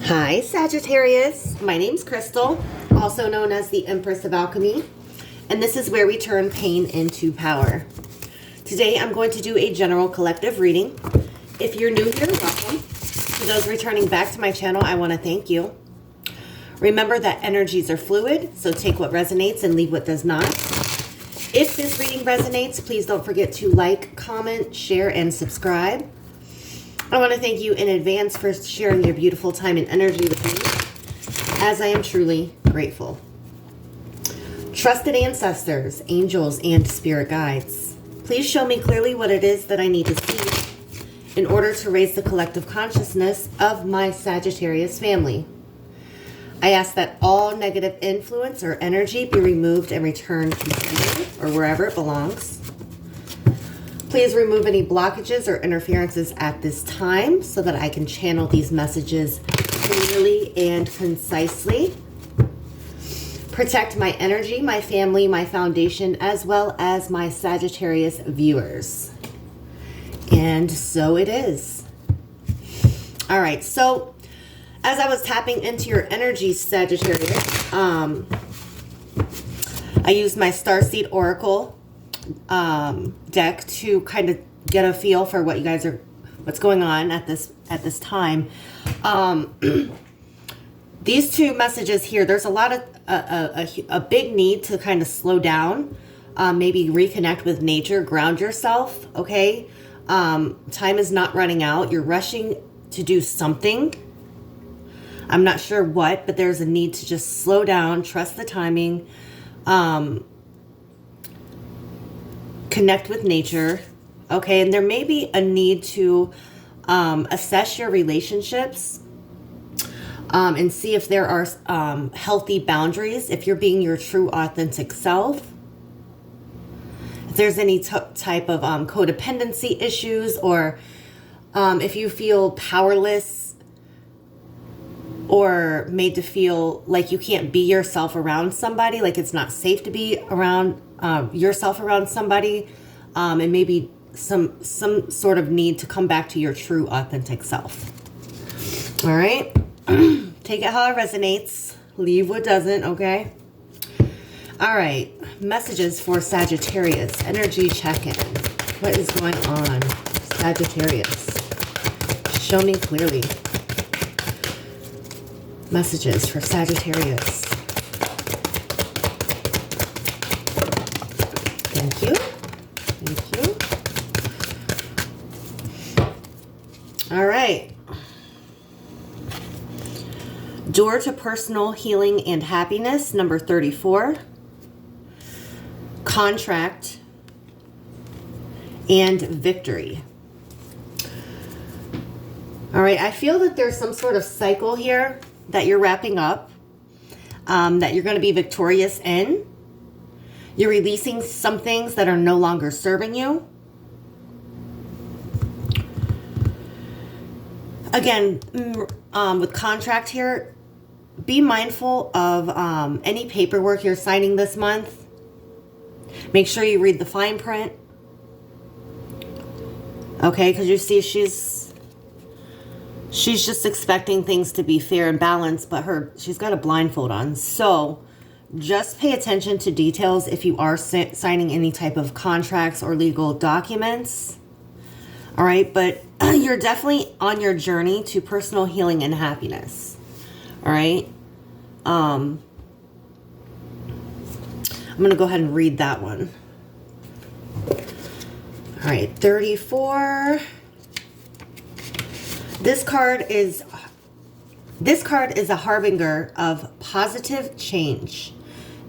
Hi Sagittarius, my name's Crystal, also known as the Empress of Alchemy, and this is where we turn pain into power. Today I'm going to do a general collective reading. If you're new here, welcome. To those returning back to my channel, I want to thank you. Remember that energies are fluid, so take what resonates and leave what does not. If this reading resonates, please don't forget to like, comment, share, and subscribe. I want to thank you in advance for sharing your beautiful time and energy with me, as I am truly grateful. Trusted ancestors, angels, and spirit guides, please show me clearly what it is that I need to see in order to raise the collective consciousness of my Sagittarius family. I ask that all negative influence or energy be removed and returned to center or wherever it belongs. Please remove any blockages or interferences at this time so that I can channel these messages clearly and concisely. Protect my energy, my family, my foundation, as well as my Sagittarius viewers. And so it is. All right, so as I was tapping into your energy, Sagittarius, I used my Starseed Oracle deck to kind of get a feel for what you guys are, what's going on at this time. These two messages here, there's a lot of a big need to kind of slow down, maybe reconnect with nature, ground yourself. Okay, time is not running out. You're rushing to do something. I'm not sure what, but there's a need to just slow down, trust the timing, connect with nature, okay? And there may be a need to assess your relationships and see if there are healthy boundaries, if you're being your true authentic self, if there's any type of codependency issues, or if you feel powerless or made to feel like you can't be yourself around somebody, like it's not safe to be around yourself around somebody, and maybe some sort of need to come back to your true authentic self. All right, take it how it resonates, leave what doesn't. Okay. All right, messages for Sagittarius, energy check-in. What is going on, Sagittarius? Show me clearly. Messages for Sagittarius. Thank you. Thank you. All right. Door to personal healing and happiness, number 34. Contract and victory. All right, I feel that there's some sort of cycle here that you're wrapping up, that you're going to be victorious in. You're releasing some things that are no longer serving you. Again, with contract here, be mindful of any paperwork you're signing this month. Make sure you read the fine print. Okay, because you see she's just expecting things to be fair and balanced, but she's got a blindfold on. So just pay attention to details if you are signing any type of contracts or legal documents. All right, but you're definitely on your journey to personal healing and happiness. All right. I'm going to go ahead and read that one. All right, 34. This card is a harbinger of positive change.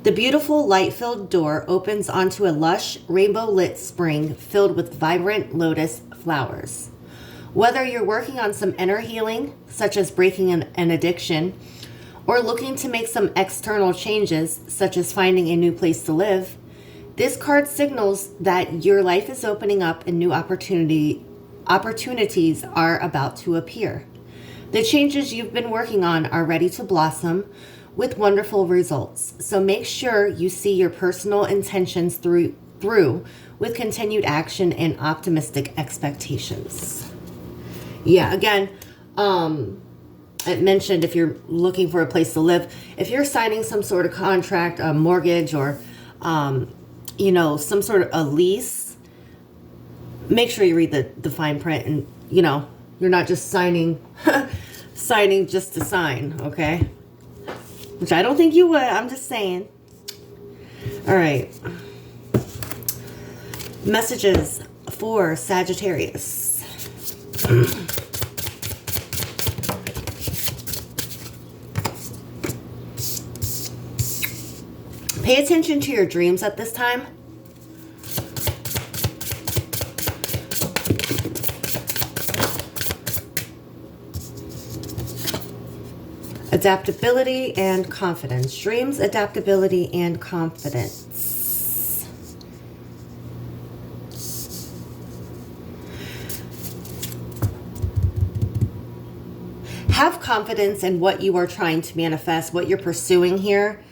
The beautiful light-filled door opens onto a lush, rainbow-lit spring filled with vibrant lotus flowers. Whether you're working on some inner healing, such as breaking an addiction, or looking to make some external changes, such as finding a new place to live, this card signals that your life is opening up and new opportunities are about to appear. The changes you've been working on are ready to blossom with wonderful results. So make sure you see your personal intentions through with continued action and optimistic expectations. Yeah, again, it mentioned if you're looking for a place to live, if you're signing some sort of contract, a mortgage, or, you know, some sort of a lease, make sure you read the fine print, and, you know, you're not just signing, signing just to sign, okay? Which I don't think you would. I'm just saying. All right. Messages for Sagittarius. Pay attention to your dreams at this time. Adaptability and confidence. Dreams, adaptability, and confidence. Have confidence in what you are trying to manifest, what you're pursuing here.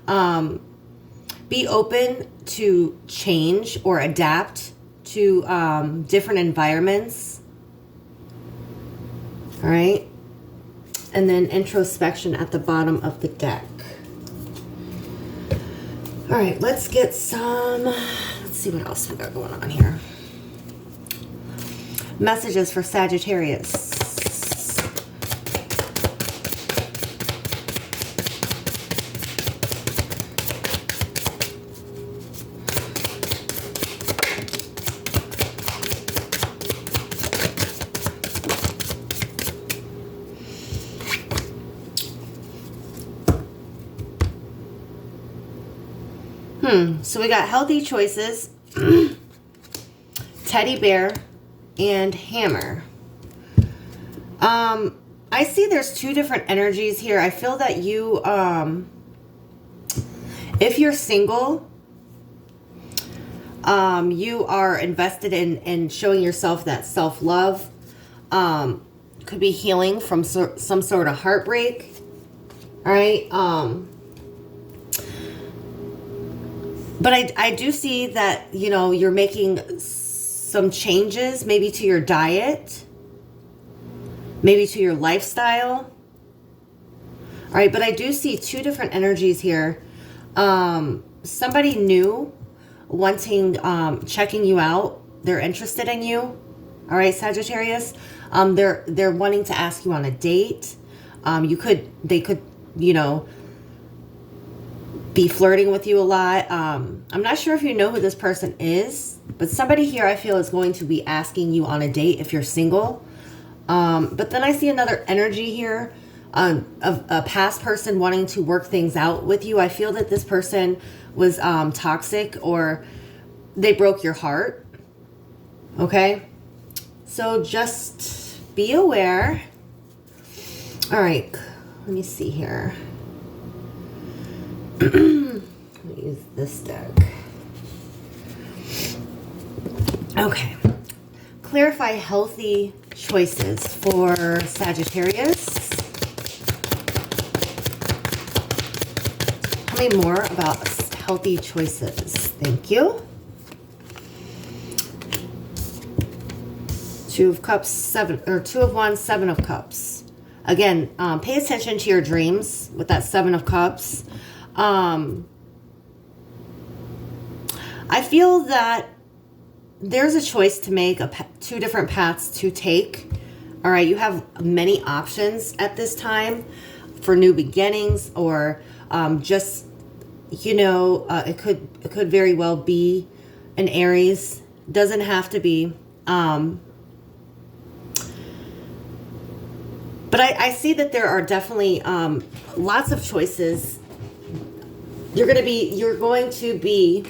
Be open to change or adapt to different environments. All right. And then introspection at the bottom of the deck. All right, let's get some, let's see what else we got going on here. Messages for Sagittarius. So we got healthy choices, teddy bear, and hammer. I see there's two different energies here. I feel that you, if you're single, you are invested in showing yourself that self-love. Could be healing from some sort of heartbreak. All right. But I do see that, you know, you're making some changes, maybe to your diet, maybe to your lifestyle. All right, but I do see two different energies here. Somebody new wanting, checking you out. They're interested in you. All right, Sagittarius. They're wanting to ask you on a date. They could, you know, be flirting with you a lot. I'm not sure if you know who this person is, but somebody here I feel is going to be asking you on a date if you're single. But then I see another energy here of a past person wanting to work things out with you. I feel that this person was toxic, or they broke your heart. Okay? So just be aware. All right. Let me see here. Let me use this deck. Okay. Clarify healthy choices for Sagittarius. Tell me more about healthy choices. Thank you. Two of Cups, Two of Wands, Seven of Cups. Again, pay attention to your dreams with that Seven of Cups. I feel that there's a choice to make, two different paths to take. All right, you have many options at this time for new beginnings, or just, you know, it could very well be an Aries. Doesn't have to be. But I see that there are definitely lots of choices. You're going to be,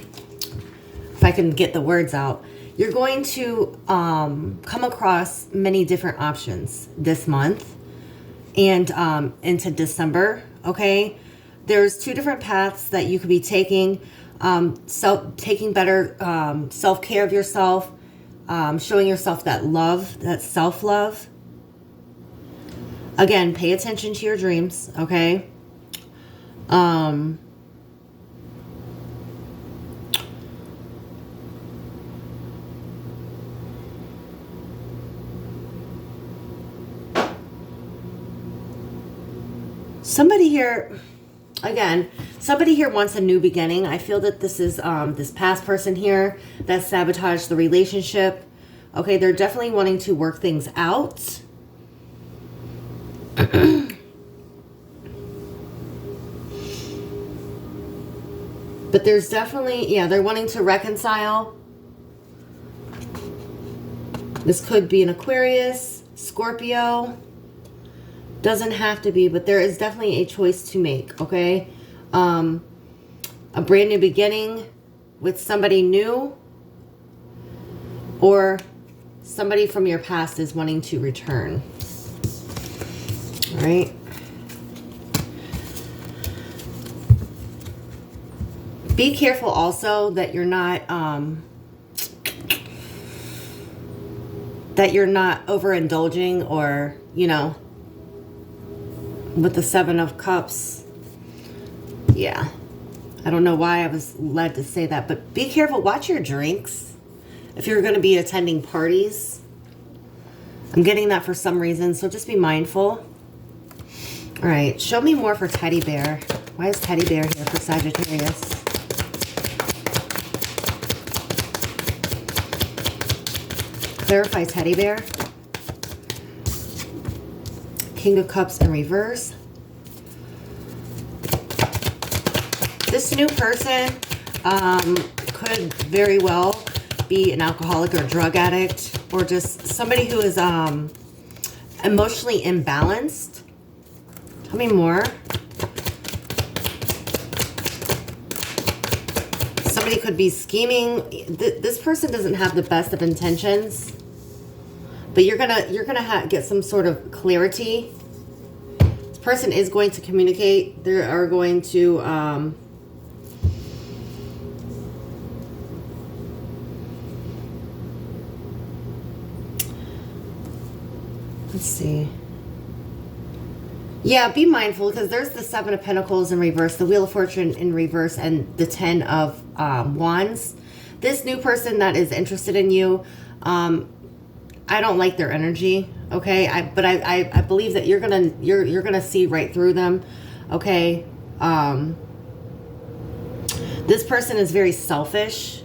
if I can get the words out, you're going to come across many different options this month and into December, okay? There's two different paths that you could be taking. Taking better self-care of yourself, showing yourself that love, that self-love. Again, pay attention to your dreams, okay? Somebody here, again, somebody here wants a new beginning. I feel that this is this past person here that sabotaged the relationship. Okay, they're definitely wanting to work things out. But there's definitely, yeah, they're wanting to reconcile. This could be an Aquarius, Scorpio. Doesn't have to be, but there is definitely a choice to make, okay? A brand new beginning with somebody new, or somebody from your past is wanting to return. All right? Be careful also that you're not overindulging, or, you know, with the 7 of Cups. Yeah. I don't know why I was led to say that, but be careful. Watch your drinks if you're going to be attending parties. I'm getting that for some reason, so just be mindful. All right. Show me more for Teddy Bear. Why is Teddy Bear here for Sagittarius? Clarify Teddy Bear. King of Cups in reverse. This new person could very well be an alcoholic or drug addict, or just somebody who is emotionally imbalanced. Tell me more. Somebody could be scheming. This person doesn't have the best of intentions, but you're gonna get some sort of clarity. This person is going to communicate. They are going to let's see. Yeah, be mindful, because there's the 7 of Pentacles in reverse, the Wheel of Fortune in reverse, and the 10 of Wands. This new person that is interested in you, I don't like their energy, okay? But I believe that you're gonna see right through them, okay? This person is very selfish.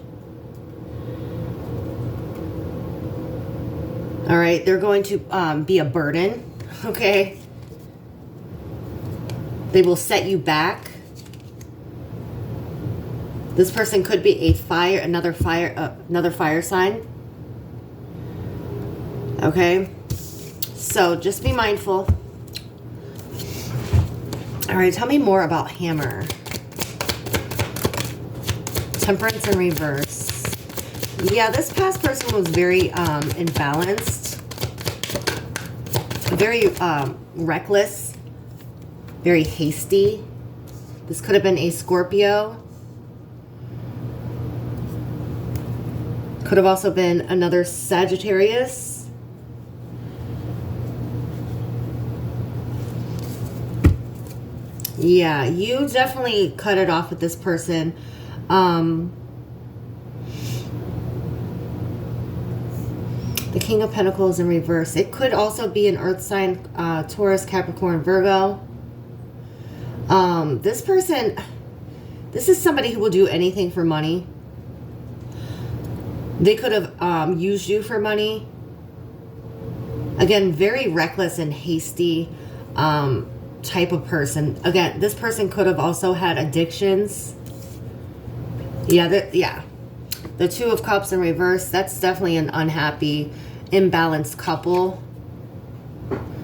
All right, they're going to be a burden, okay? They will set you back. This person could be another fire sign. Okay, so just be mindful. All right, tell me more about Hammer. Temperance in reverse. Yeah, this past person was very imbalanced, very reckless, very hasty. This could have been a Scorpio. Could have also been another Sagittarius. Yeah, you definitely cut it off with this person. The King of Pentacles in reverse. It could also be an earth sign, Taurus, Capricorn, Virgo. This person, this is somebody who will do anything for money. They could have used you for money. Again, very reckless and hasty type of person. Again, this person could have also had addictions. Yeah, the 2 of Cups in reverse. That's definitely an unhappy, imbalanced couple.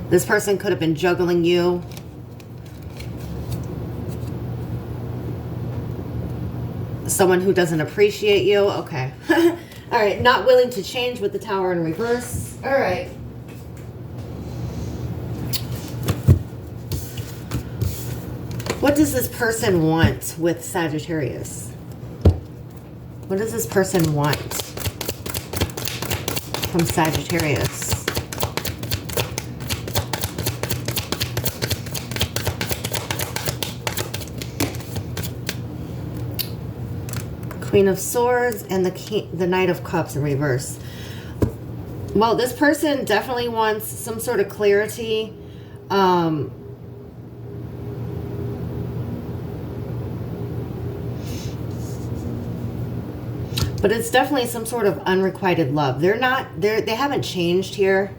This person could have been juggling you. Someone who doesn't appreciate you. Okay. All right. Not willing to change with the Tower in reverse. All right. What does this person want with Sagittarius? What does this person want from Sagittarius? Queen of Swords and the Knight of Cups in reverse. Well, this person definitely wants some sort of clarity. But it's definitely some sort of unrequited love. They haven't changed here.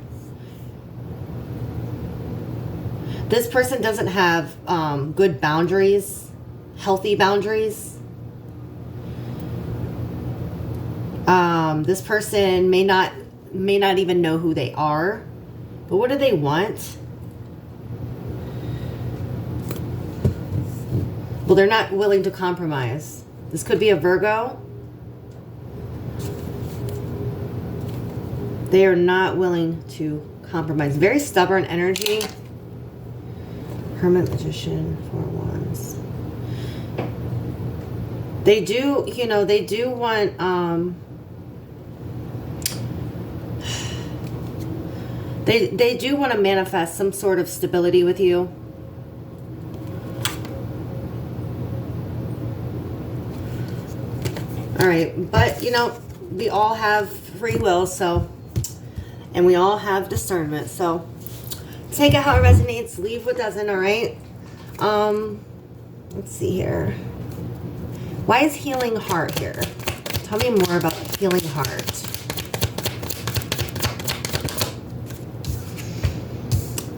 This person doesn't have good boundaries, healthy boundaries. This person may not even know who they are. But what do they want? Well, they're not willing to compromise. This could be a Virgo. They are not willing to compromise. Very stubborn energy. Hermit, Magician, 4 Wands. They do, you know, they do want, they do want to manifest some sort of stability with you. All right, but, you know, we all have free will, so, and we all have discernment, so take it how it resonates, leave what doesn't, all right? Let's see here. Why is healing heart here? Tell me more about healing heart.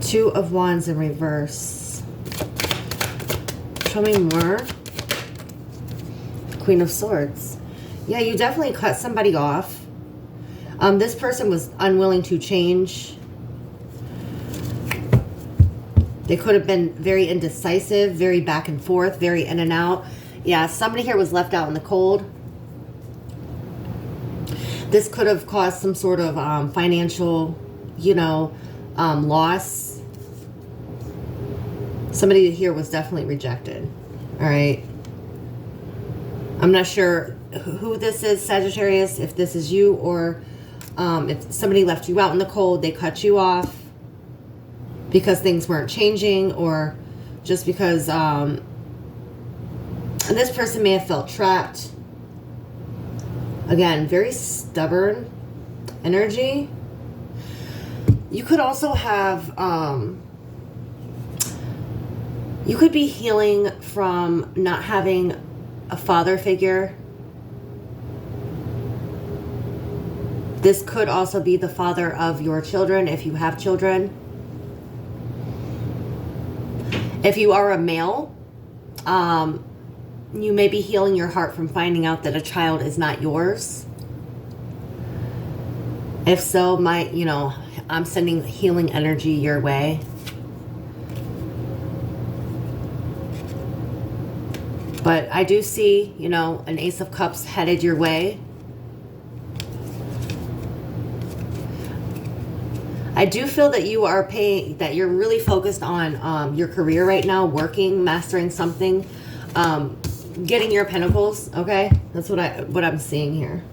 Two of Wands in reverse. Show me more. Queen of Swords. Yeah, you definitely cut somebody off. This person was unwilling to change. They could have been very indecisive, very back and forth, very in and out. Yeah, somebody here was left out in the cold. This could have caused some sort of financial, you know, loss. Somebody here was definitely rejected. All right. I'm not sure who this is, Sagittarius, if this is you, or if somebody left you out in the cold, they cut you off because things weren't changing, or just because this person may have felt trapped. Again, very stubborn energy. You could also have, you could be healing from not having a father figure. This could also be the father of your children if you have children. If you are a male, you may be healing your heart from finding out that a child is not yours. If so, you know, I'm sending healing energy your way. But I do see, you know, an Ace of Cups headed your way. I do feel that you are that you're really focused on your career right now, working, mastering something, getting your pentacles, okay? That's what I'm seeing here.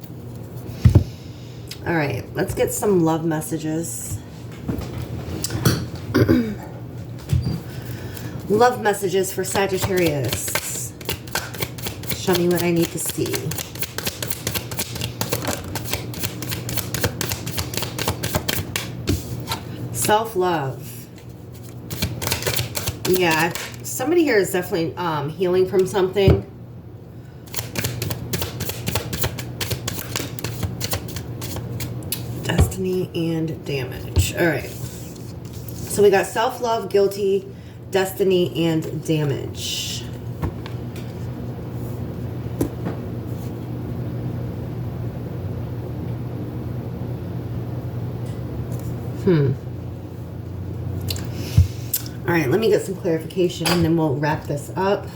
All right, let's get some love messages. Love messages for Sagittarius. Show me what I need to see. Self-love. Yeah, somebody here is definitely healing from something. Destiny and damage. All right. So we got self-love, guilty, destiny, and damage. All right, let me get some clarification and then we'll wrap this up.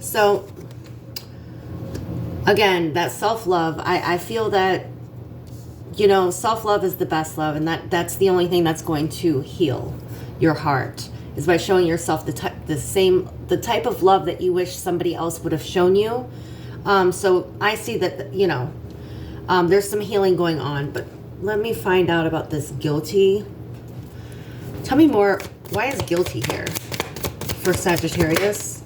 So, again, that self-love, I feel that, you know, self-love is the best love, and that's the only thing that's going to heal your heart, is by showing yourself the type of love that you wish somebody else would have shown you. So I see that, you know, there's some healing going on, but let me find out about this guilty. Tell me more. Why is guilty here for Sagittarius?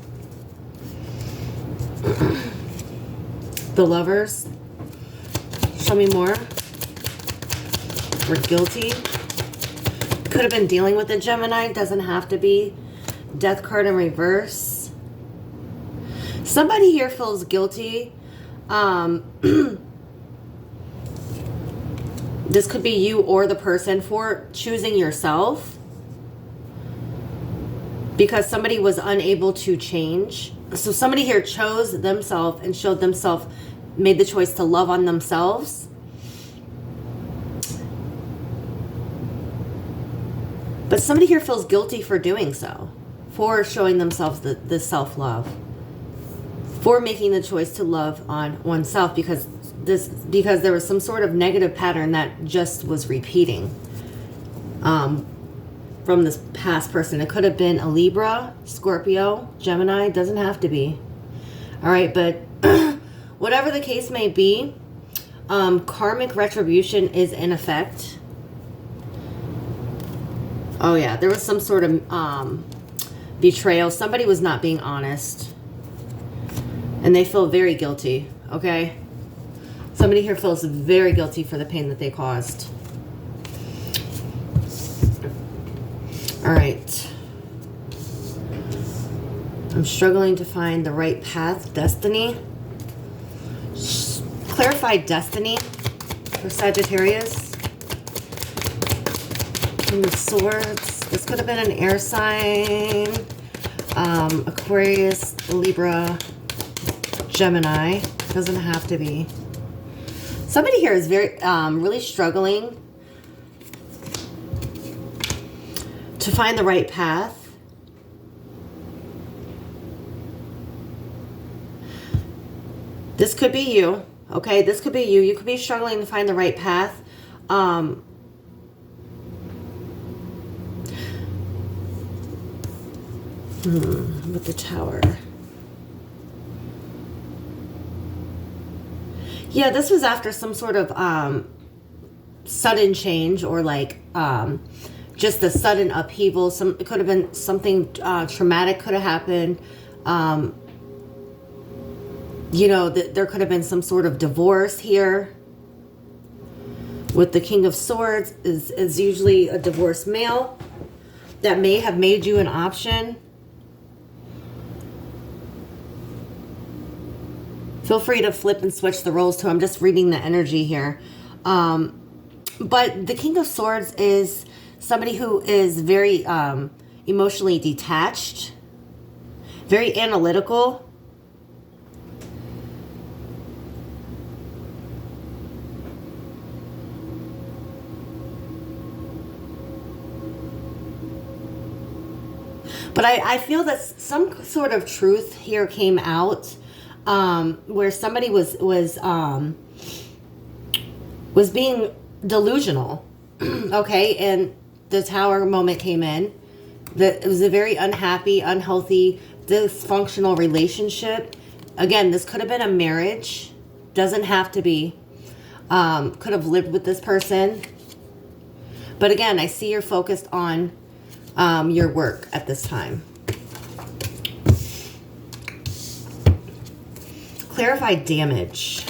The Lovers. Show me more. We're guilty. Could have been dealing with a Gemini. Doesn't have to be. Death card in reverse. Somebody here feels guilty. This could be you or the person for choosing yourself because somebody was unable to change. So somebody here chose themselves and showed themselves, made the choice to love on themselves. But somebody here feels guilty for doing so, for showing themselves the self-love, for making the choice to love on oneself because there was some sort of negative pattern that just was repeating from this past person. It could have been a Libra, Scorpio, Gemini. Doesn't have to be. All right, but whatever the case may be, karmic retribution is in effect. Oh yeah, there was some sort of betrayal. Somebody was not being honest. And they feel very guilty, okay? Somebody here feels very guilty for the pain that they caused. All right. I'm struggling to find the right path. Destiny. Clarify destiny for Sagittarius. King of Swords. This could have been an air sign. Aquarius, Libra, Gemini. Doesn't have to be. Somebody here is very, really struggling to find the right path. This could be you, okay? This could be you. You could be struggling to find the right path. With the Tower. Yeah, this was after some sort of sudden change or like just a sudden upheaval. It could have been something traumatic could have happened. You know, there could have been some sort of divorce here. With the King of Swords is usually a divorced male that may have made you an option. Feel free to flip and switch the roles too. I'm just reading the energy here. But the King of Swords is somebody who is very emotionally detached, very analytical. But I feel that some sort of truth here came out. Where somebody was being delusional, okay, and the Tower moment came in. That it was a very unhappy, unhealthy, dysfunctional relationship. Again, this could have been a marriage, doesn't have to be. Could have lived with this person, but again, I see you're focused on your work at this time. Clarify damage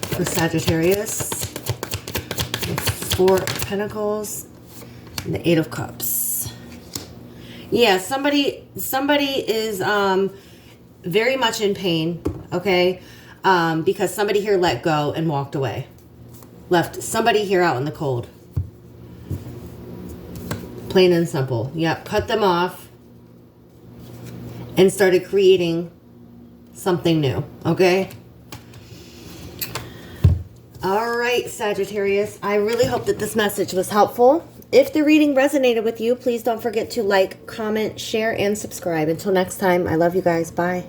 for Sagittarius. The Four of Pentacles and the Eight of Cups. Yeah, somebody is very much in pain, okay? Because somebody here let go and walked away. Left somebody here out in the cold. Plain and simple. Yep, cut them off and started creating something new, okay? All right, Sagittarius. I really hope that this message was helpful. If the reading resonated with you, please don't forget to like, comment, share, and subscribe. Until next time, I love you guys. Bye.